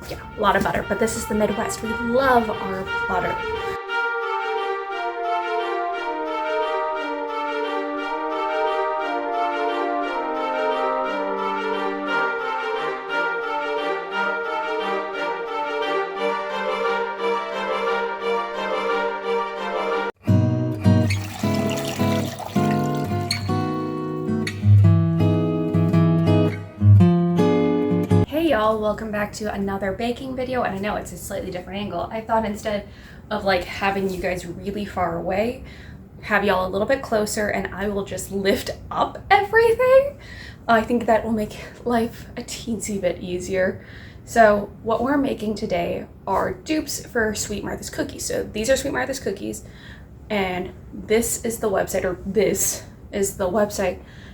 Yeah, a lot of butter, but this is the Midwest. We love our butter. Hey y'all, welcome back to another baking video, and I know it's a slightly different angle. I thought instead of like having you guys really far away, have y'all a little bit closer and I will just lift up everything. I think that will make life a teensy bit easier. So what we're making today are dupes for Sweet Martha's cookies. So these are Sweet Martha's cookies, and this is the website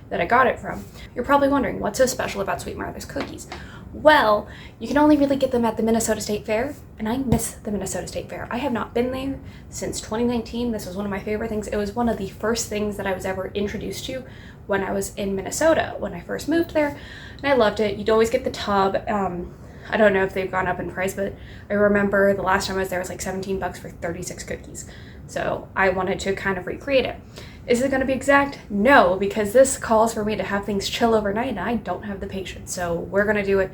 that I got it from. You're probably wondering, what's so special about Sweet Martha's cookies? Well, you can only really get them at the Minnesota State Fair, and I miss the Minnesota State Fair. I have not been there since 2019. This was one of my favorite things. It was one of the first things that I was ever introduced to when I was in Minnesota, when I first moved there, and I loved it. You'd always get the tub. I don't know if they've gone up in price, but I remember the last time I was there, it was like $17 for 36 cookies. So I wanted to kind of recreate it. Is it going to be exact? No, because this calls for me to have things chill overnight, and I don't have the patience. So we're going to do it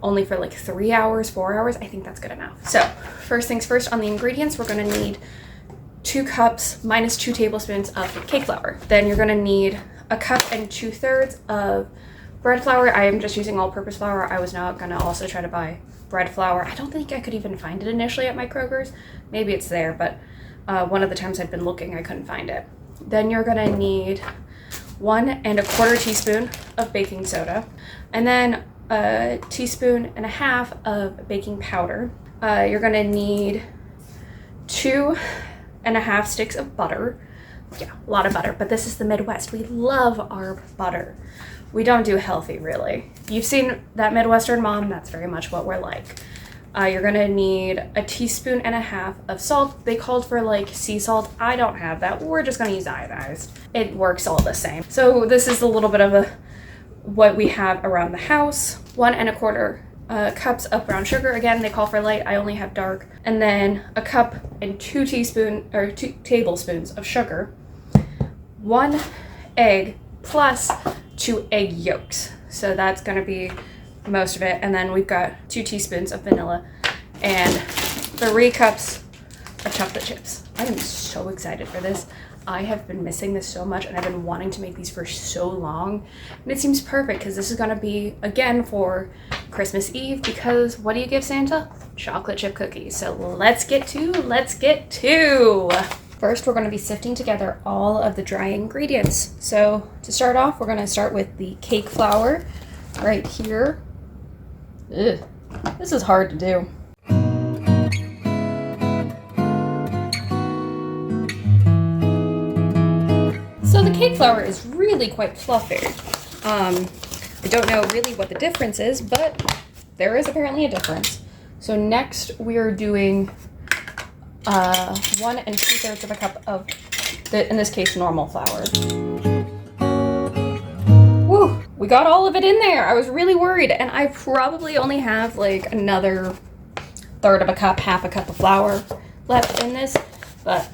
only for like 3 hours, 4 hours. I think that's good enough. So first things first, on the ingredients, we're going to need 2 cups minus 2 tablespoons of cake flour. Then you're going to need 1 cup and 2/3 of bread flour. I am just using all-purpose flour. I was not going to also try to buy bread flour. I don't think I could even find it initially at my Kroger's. Maybe it's there, but one of the times I'd been looking, I couldn't find it. Then you're gonna need 1 1/4 teaspoon of baking soda, and then 1.5 teaspoons of baking powder. You're gonna need 2.5 sticks of butter. Yeah, a lot of butter, but this is the Midwest. We love our butter. We don't do healthy, really. You've seen that Midwestern mom, that's very much what we're like. You're gonna need 1.5 teaspoons of salt. They called for like sea salt. I don't have that. We're just gonna use iodized. It works all the same. So this is a little bit of what we have around the house. 1 1/4 cups of brown sugar. Again, they call for light. I only have dark. And then 1 cup and 2 tablespoons of sugar. 1 egg plus 2 egg yolks. So that's gonna be most of it. And then we've got 2 teaspoons of vanilla and 3 cups of chocolate chips. I am so excited for this. I have been missing this so much, and I've been wanting to make these for so long, and it seems perfect because this is going to be again for Christmas Eve, because what do you give Santa? Chocolate chip cookies. So let's get to first, we're going to be sifting together all of the dry ingredients. So to start off, we're going to start with the cake flour right here. Ugh, this is hard to do. So the cake flour is really quite fluffy. I don't know really what the difference is, but there is apparently a difference. So next we're doing 1 2/3 cup of, in this case, normal flour. Woo, we got all of it in there. I was really worried, and I probably only have like another 1/3 cup, 1/2 cup of flour left in this, but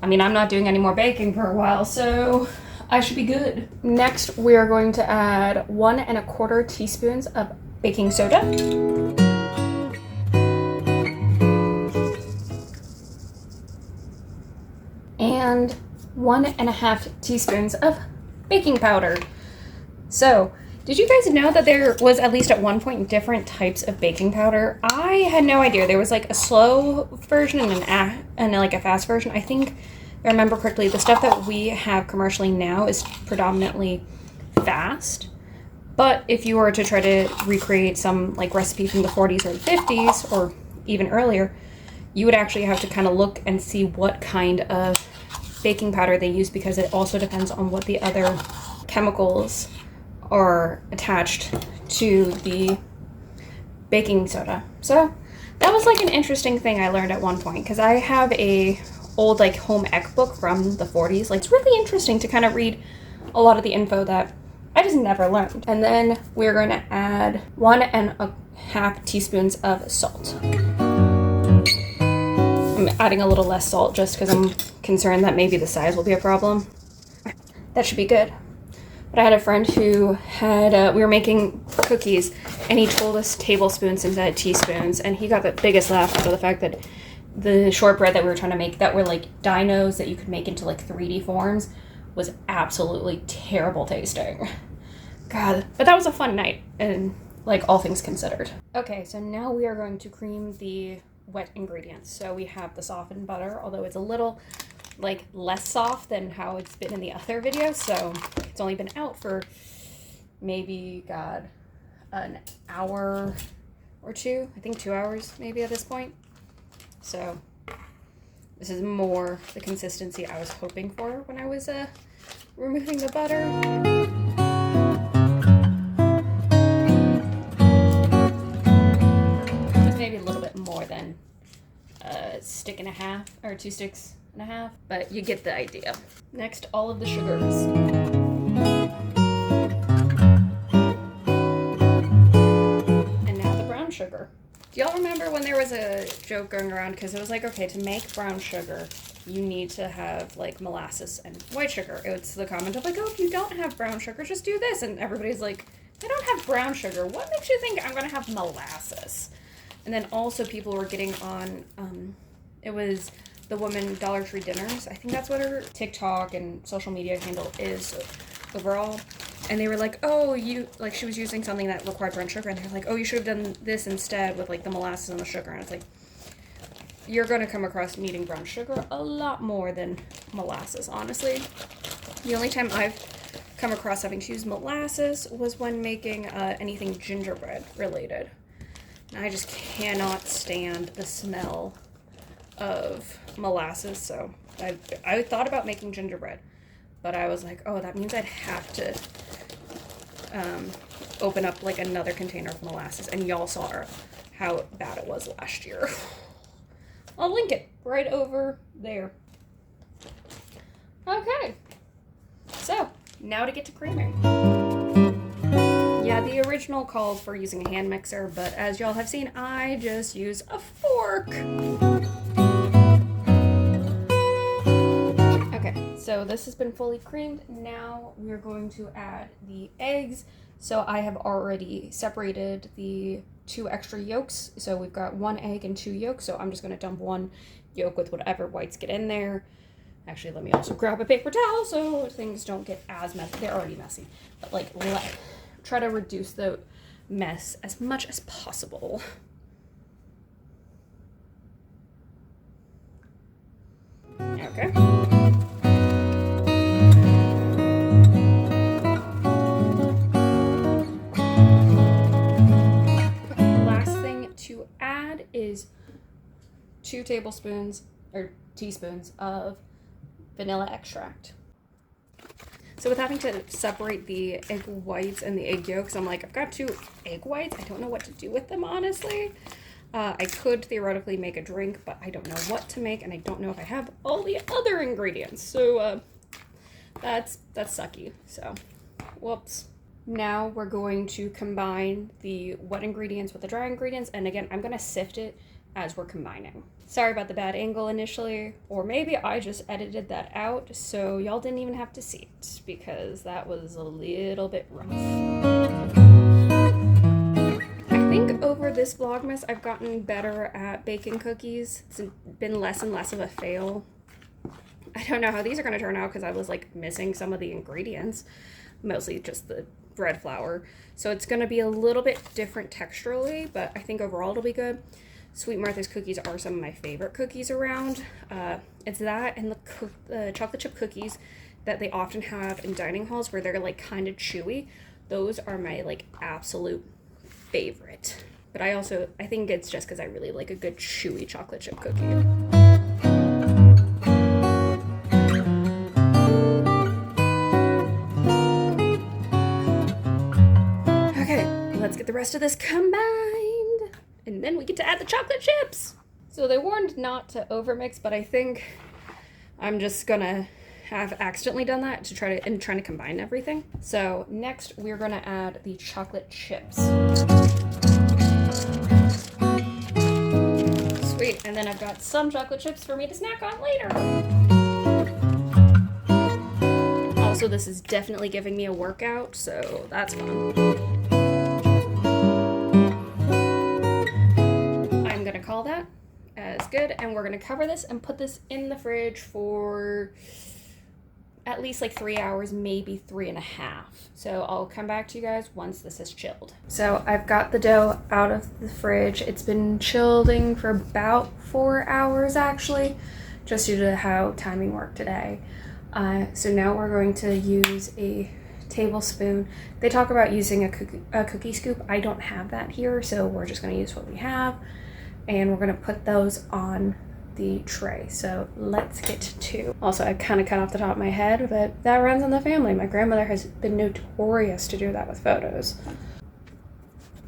I mean, I'm not doing any more baking for a while, so I should be good. Next, we are going to add 1 1/4 teaspoons of baking soda. And 1 1/2 teaspoons of baking powder. So, did you guys know that there was at least at one point different types of baking powder? I had no idea. There was like a slow version and like a fast version. I think, if I remember correctly, the stuff that we have commercially now is predominantly fast. But if you were to try to recreate some like recipe from the 40s or the 50s or even earlier, you would actually have to kind of look and see what kind of baking powder they use, because it also depends on what the other chemicals are attached to the baking soda. So that was like an interesting thing I learned at one point, because I have a old like home ec book from the 40s. Like, it's really interesting to kind of read a lot of the info that I just never learned. And then we're going to add 1 half teaspoons of salt. I'm adding a little less salt just because I'm concerned that maybe the size will be a problem. That should be good. But I had a friend who had, we were making cookies, and he told us tablespoons instead of teaspoons, and he got the biggest laugh out of the fact that the shortbread that we were trying to make that were like dinos that you could make into like 3D forms was absolutely terrible tasting. God, but that was a fun night, and like all things considered. Okay, so now we are going to cream the wet ingredients. So we have the softened butter, although it's a little like less soft than how it's been in the other video, so it's only been out for maybe, God, an hour or two. I think 2 hours maybe at this point. So this is more the consistency I was hoping for when I was removing the butter. Maybe a little bit more than a stick and a half, or 2 sticks and a half, but you get the idea. Next, all of the sugars. And now the brown sugar. Do y'all remember when there was a joke going around, because it was like, okay, to make brown sugar, you need to have like molasses and white sugar. It's the comment of like, oh, if you don't have brown sugar, just do this. And everybody's like, I don't have brown sugar. What makes you think I'm gonna have molasses? And then also people were getting on, it was the woman Dollar Tree Dinners. I think that's what her TikTok and social media handle is overall. And they were like, oh, you, like she was using something that required brown sugar. And they're like, oh, you should have done this instead with like the molasses and the sugar. And it's like, you're going to come across needing brown sugar a lot more than molasses, honestly. The only time I've come across having to use molasses was when making anything gingerbread related. And I just cannot stand the smell of molasses, so I thought about making gingerbread, but I was like, oh, that means I'd have to open up like another container of molasses, and y'all saw how bad it was last year. I'll link it right over there. Okay, so now to get to creaming. Yeah, the original called for using a hand mixer, but as y'all have seen, I just use a fork. So this has been fully creamed. Now we're going to add the eggs. So I have already separated the 2 extra yolks. So we've got 1 egg and 2 yolks. So I'm just going to dump 1 yolk with whatever whites get in there. Actually, let me also grab a paper towel so things don't get as messy. They're already messy. But like, try to reduce the mess as much as possible. Okay. Is 2 tablespoons or teaspoons of vanilla extract. So with having to separate the egg whites and the egg yolks, I'm like, I've got 2 egg whites. I don't know what to do with them, honestly. I could theoretically make a drink, but I don't know what to make, and I don't know if I have all the other ingredients. So that's sucky. So, whoops. Now we're going to combine the wet ingredients with the dry ingredients, and again, I'm going to sift it as we're combining. Sorry about the bad angle initially, or maybe I just edited that out so y'all didn't even have to see it, because that was a little bit rough. I think over this vlogmas, I've gotten better at baking cookies. It's been less and less of a fail. I don't know how these are going to turn out because I was like missing some of the ingredients, mostly just the bread flour. So it's going to be a little bit different texturally, but I think overall it'll be good. Sweet Martha's cookies are some of my favorite cookies around. It's that and the chocolate chip cookies that they often have in dining halls where they're like kind of chewy. Those are my like absolute favorite. But I think it's just because I really like a good chewy chocolate chip cookie. Let's get the rest of this combined, and then we get to add the chocolate chips. So they warned not to overmix, but I think I'm just gonna have accidentally done that to trying to combine everything. So next we're gonna add the chocolate chips. right, and then I've got some chocolate chips for me to snack on later. Also, this is definitely giving me a workout, so that's fun. I'm gonna call that as good, and we're gonna cover this and put this in the fridge for at least like 3 hours, maybe 3.5. So I'll come back to you guys once this is chilled. So I've got the dough out of the fridge. It's been chilling for about 4 hours actually, just due to how timing worked today. So now we're going to use a tablespoon. They talk about using a cookie scoop. I don't have that here, so we're just gonna use what we have. And we're gonna put those on the tray. So let's get to. Also, I kind of cut off the top of my head, but that runs in the family. My grandmother has been notorious to do that with photos.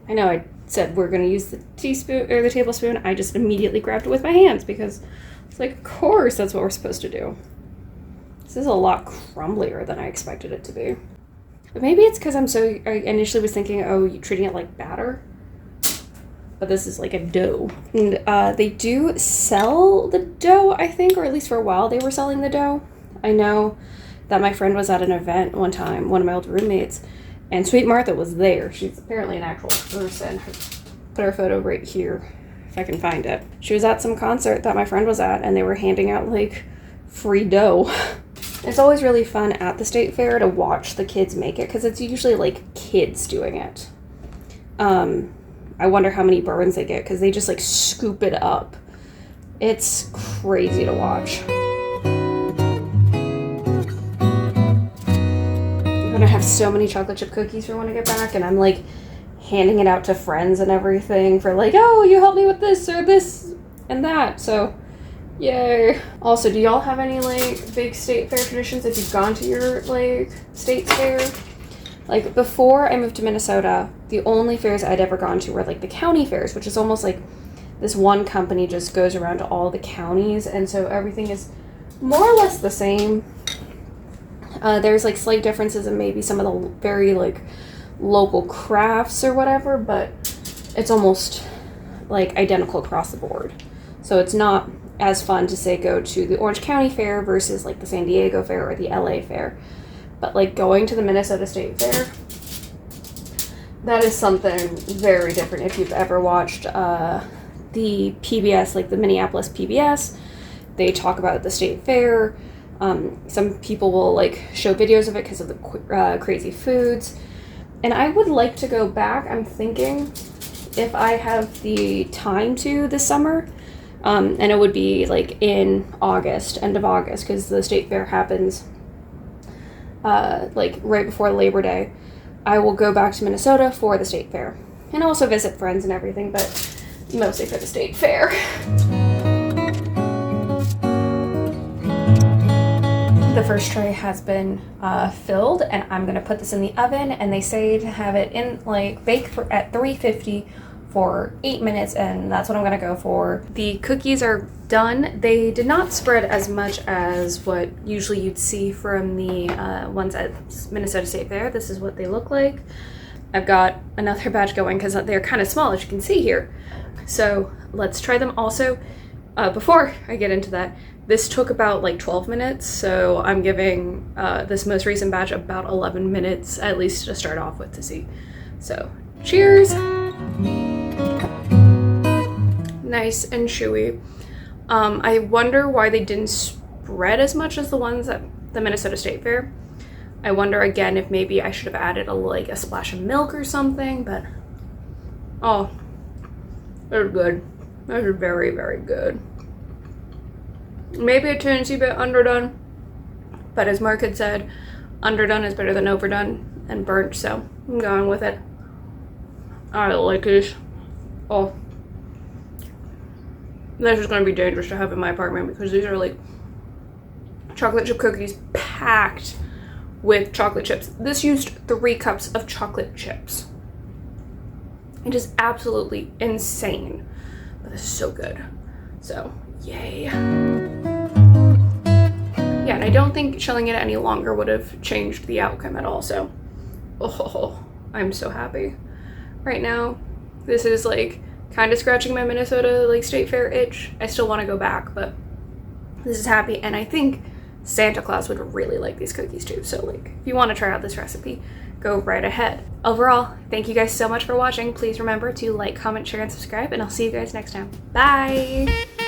I know I said we're gonna use the teaspoon or the tablespoon. I just immediately grabbed it with my hands because it's like, of course that's what we're supposed to do. This is a lot crumblier than I expected it to be. But maybe it's because I initially was thinking, oh, you're treating it like batter. But this is like a dough. And they do sell the dough, I think, or at least for a while they were selling the dough. I know that my friend was at an event one time, one of my old roommates, and Sweet Martha was there. She's apparently an actual person. Put her photo right here, if I can find it. She was at some concert that my friend was at, and they were handing out like free dough. It's always really fun at the state fair to watch the kids make it, because it's usually like kids doing it. I wonder how many burns they get because they just like scoop it up. It's crazy to watch. I'm gonna have so many chocolate chip cookies for when I get back, and I'm like handing it out to friends and everything for like, oh, you help me with this or this and that. So yay. Also, do y'all have any like big state fair traditions if you've gone to your like state fair? Like, before I moved to Minnesota, the only fairs I'd ever gone to were, like, the county fairs, which is almost like this one company just goes around to all the counties, and so everything is more or less the same. There's, like, slight differences in maybe some of the very, like, local crafts or whatever, but it's almost, like, identical across the board. So it's not as fun to, say, go to the Orange County Fair versus, like, the San Diego Fair or the LA Fair. But, like, going to the Minnesota State Fair, that is something very different. If you've ever watched the PBS, like the Minneapolis PBS, they talk about the state fair. Some people will, like, show videos of it because of the crazy foods. And I would like to go back. I'm thinking if I have the time to this summer. And it would be, like, in August, end of August, because the state fair happens like right before Labor Day. I will go back to Minnesota for the state fair and also visit friends and everything, but mostly for the state fair. The first tray has been filled, and I'm gonna put this in the oven, and they say to have it in like bake at 350 for 8 minutes, and that's what I'm gonna go for. The cookies are done. They did not spread as much as what usually you'd see from the ones at Minnesota State Fair. This is what they look like. I've got another batch going because they're kind of small, as you can see here. So let's try them. Also, before I get into that, this took about like 12 minutes, so I'm giving this most recent batch about 11 minutes at least to start off with to see. So cheers. Nice and chewy. I wonder why they didn't spread as much as the ones at the Minnesota State Fair. I wonder again if maybe I should have added a splash of milk or something, but oh, they're good. They're very, very good. Maybe a teensy bit underdone, but as Mark had said, underdone is better than overdone and burnt, so I'm going with it. I like these. Oh, this is going to be dangerous to have in my apartment because these are like chocolate chip cookies packed with chocolate chips. This used 3 cups of chocolate chips. It is absolutely insane, but this is so good. So, yay. Yeah, and I don't think chilling it any longer would have changed the outcome at all, so oh, I'm so happy. Right now, this is like kind of scratching my Minnesota like state fair itch. I still want to go back, but this is happy, and I think Santa Claus would really like these cookies too. So like, if you want to try out this recipe, go right ahead. Overall, thank you guys so much for watching. Please remember to like, comment, share, and subscribe, and I'll see you guys next time. Bye!